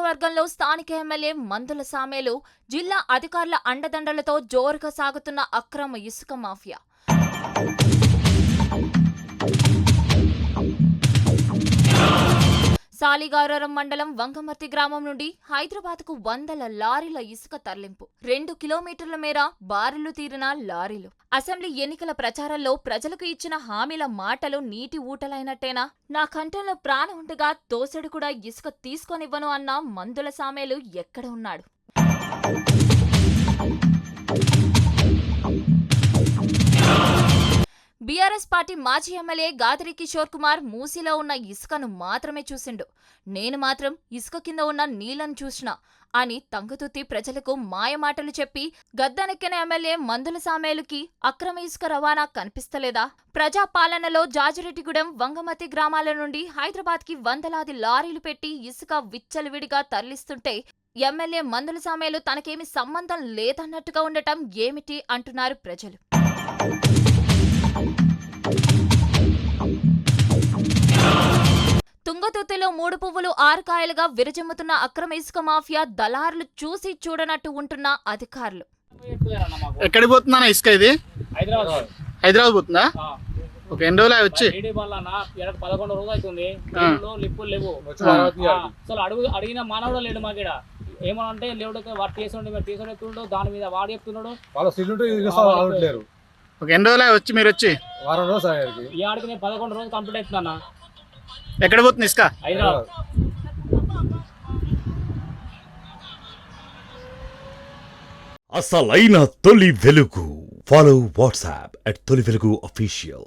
నియోజకవర్గంలో స్థానిక ఎమ్మెల్యే మందుల సామేలు జిల్లా అధికారుల అండదండలతో జోరుగా సాగుతున్న అక్రమ ఇసుక మాఫియా. సాలిగారం మండలం వంగమర్తి గ్రామం నుండి హైదరాబాద్కు వందల లారీల ఇసుక తరలింపు. 2 కిలోమీటర్ల మేర బారులు తీరిన లారీలు. అసెంబ్లీ ఎన్నికల ప్రచారంలో ప్రజలకు ఇచ్చిన హామీల మాటలు నీటి ఊటలైనట్టేనా? నా కంఠంలో ప్రాణం ఉండగా దోసెడు కూడా ఇసుక తీసుకొనివ్వను అన్న మందుల సామేలు ఎక్కడ ఉన్నాడు? బీఆర్ఎస్ పార్టీ మాజీ ఎమ్మెల్యే గాదిరి కిషోర్ కుమార్ మూసీలో ఉన్న ఇసుకను మాత్రమే చూసిండు. నేను మాత్రం ఇసుక కింద ఉన్న నీళ్లను చూసినా అని తంగుతుత్తి ప్రజలకు మాయమాటలు చెప్పి గద్దెనెక్కిన ఎమ్మెల్యే మందుల సామేలుకి అక్రమ ఇసుక రవాణా కనిపిస్తలేదా? ప్రజాపాలనలో జాజిరెడ్డిగూడెం, వంగమతి గ్రామాల నుండి హైదరాబాద్కి వందలాది లారీలు పెట్టి ఇసుక విచ్చలవిడిగా తరలిస్తుంటే ఎమ్మెల్యే మందుల సామేలు తనకేమీ సంబంధం లేదన్నట్టుగా ఉండటం ఏమిటి అంటున్నారు ప్రజలు. తుంగతుర్తిలో 3 పువ్వులు 6 కాయలుగా విరజిమ్ముతున్న అక్రమ ఇసుక మాఫియా దళారులు చూసి చూడనట్టు ఉంటున్న అధికారులు. ఎక్కడికి పోతుందా ఇసుక? ఇది హైదరాబాద్ పోతుందా? ఒక ఎన్ని రోజులు వచ్చి 11 రోజులు అవుతుంది. లిప్పులు లేవు అసలు అడిగిన మానవుడు లేడు మాకు. ఏమనంటే లేడు వాడు తీసుకుంటూ దాని మీద వాడు చెప్తున్నాడు. ఒక ఎన్ని రోజులు వచ్చి మీరు వచ్చి వారం రోజు ఈ ఆడికి 11 రోజులు కంప్లీట్ అవుతుందన్న. ఎక్కడ పోతుంది ఇసుక? హైదరాబాద్. అసలైన తొలి వెలుగు. ఫాలో వాట్సాప్ @తొలి వెలుగు అఫీషియల్.